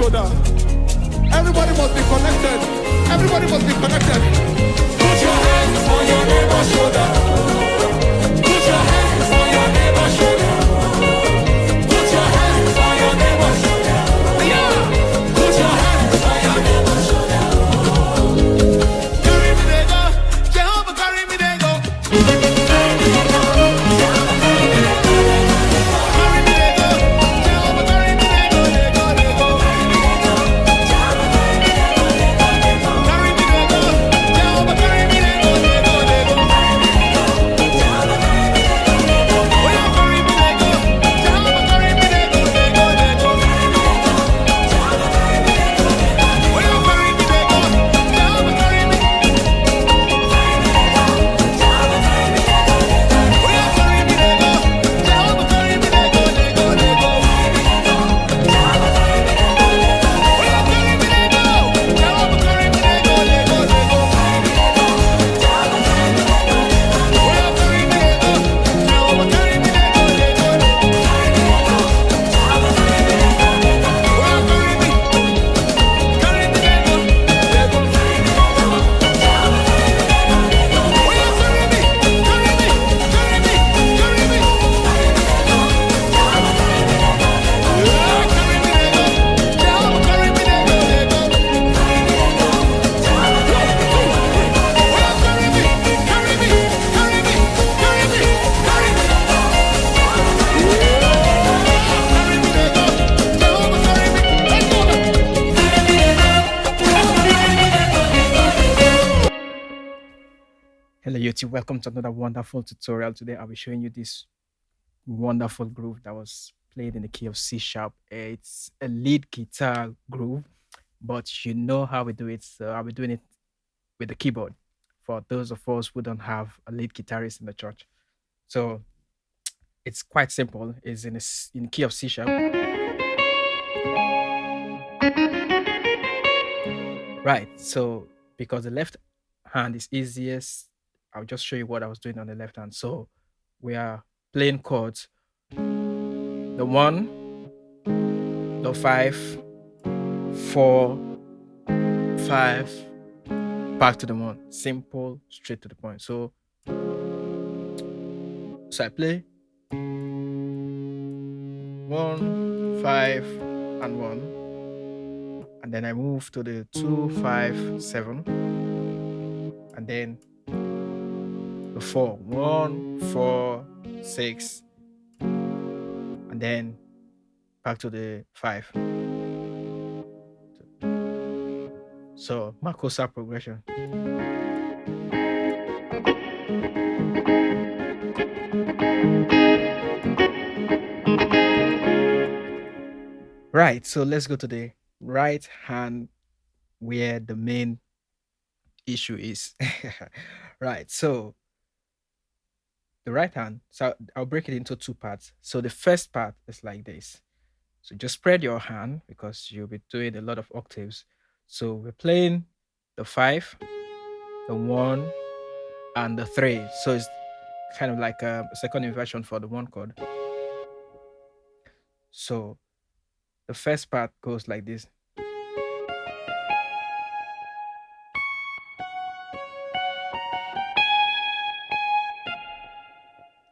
shoulder. Everybody must be connected. Everybody must be connected. Put your hands on your neighbor's shoulder. Put your hands on your neighbor's shoulder. Put your hands on your neighbor's shoulder. Yeah. Put your hands on your neighbor's shoulder. Carry me there, go. Jehovah, carry me there, go. Carry me there, go. Jehovah, carry me there, go. Carry me there, go. Jehovah, carry me there, go. Carry me there, go. Jehovah, carry me there, go. Carry me there, go. Jehovah, carry me there, go. Hello YouTube, welcome to another wonderful tutorial. Today I'll be showing you this wonderful groove that was played in the key of C sharp. It's a lead guitar groove, but you know how we do it, so I'll be doing it with the keyboard for those of us who don't have a lead guitarist in the church. So it's quite simple. It's in the key of C sharp. Right, so because the left hand is easiest, I'll just show you what I was doing on the left hand. So we are playing chords. The 1, the 5, 4, 5, back to the 1. Simple, straight to the point. So I play 1, 5, and 1. And then I move to the 2, 5, 7. And then the 4, 1, 4, 6, and then back to the 5. So Makosa progression. Right, so let's go to the right hand where the main issue is. Right, so the right hand, so I'll break it into two parts. So the first part is like this. So just spread your hand because you'll be doing a lot of octaves. So we're playing the 5, the 1, and the 3. So it's kind of like a second inversion for the 1 chord. So the first part goes like this.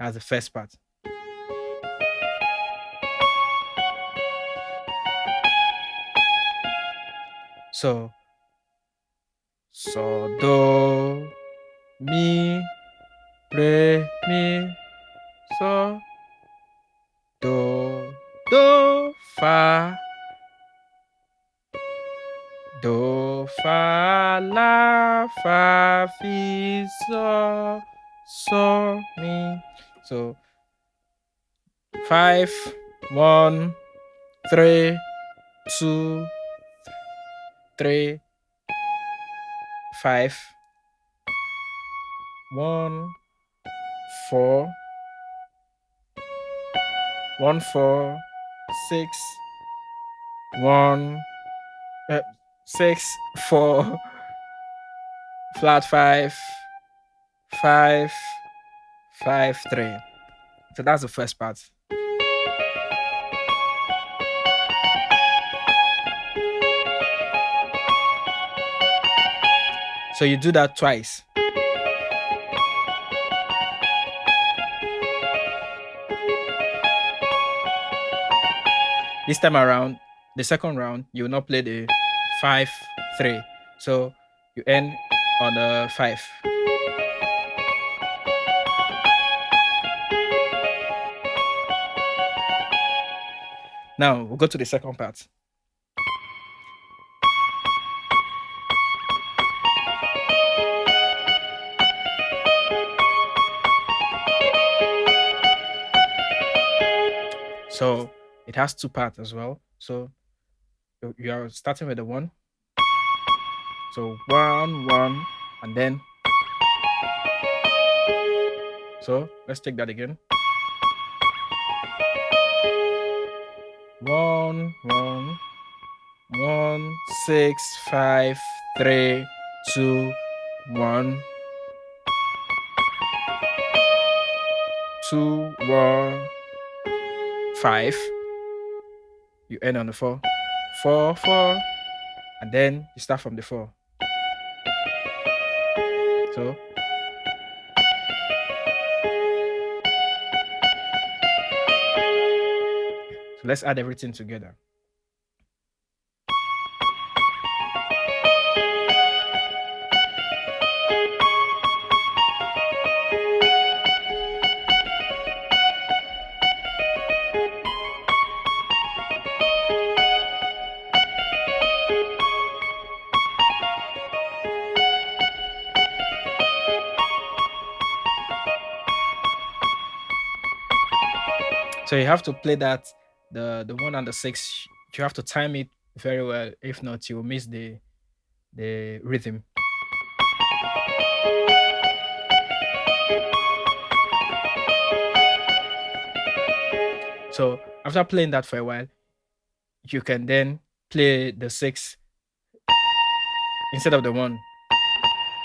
That's the first part. So do, mi, re, mi, so, do, fa, la, fa, fi, so, mi. So 5, 1, 3, 2, 3, 5, 1, 4, 1, 4, 6, 1, 6, 4, flat 5, 5, 5, 3. So that's the first part. So you do that twice. This time around, the second round, you will not play the 5-3. So you end on the 5. Now we'll go to the second part. So it has two parts as well. So you are starting with the 1. So 1, 1, and then. So let's take that again. 1, 1, 1, 6, 5, 3, 2, 1, 2, 1, 5. You end on the 4. 4, 4, and then you start from the 4. So let's add everything together. So you have to play that the 1 and the 6. You have to time it very well. If not, you will miss the rhythm. So after playing that for a while, you can then play the 6 instead of the 1.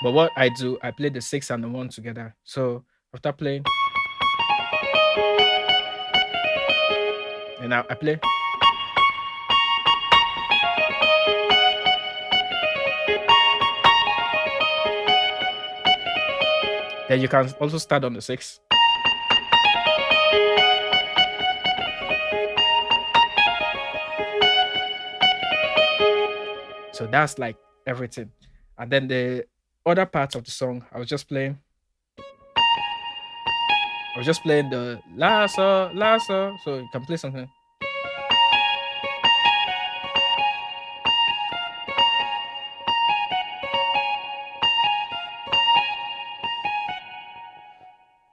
But what I do, I play the 6 and the 1 together. So after playing, and I play. Then you can also start on the 6. So that's like everything. And then the other parts of the song, I was just playing the la so, so you can play something.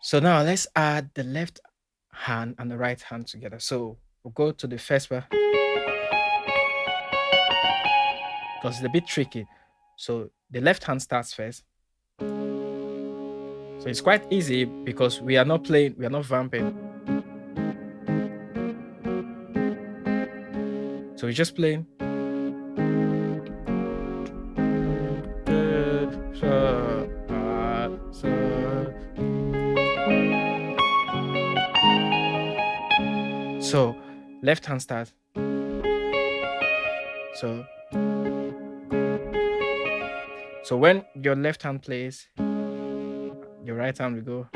So now let's add the left hand and the right hand together. So we'll go to the first one because it's a bit tricky. So the left hand starts first. So it's quite easy because we are not vamping. So we're just playing. So left hand starts. So when your left hand plays, your right hand will go.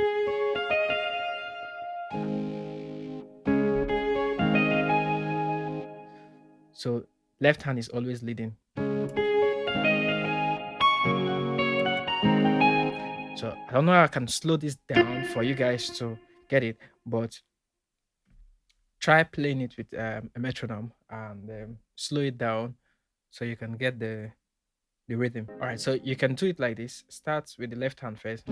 So left hand is always leading. So I don't know how I can slow this down for you guys to get it, but try playing it with a metronome and slow it down so you can get the rhythm. All right, so you can do it like this. Start with the left hand first.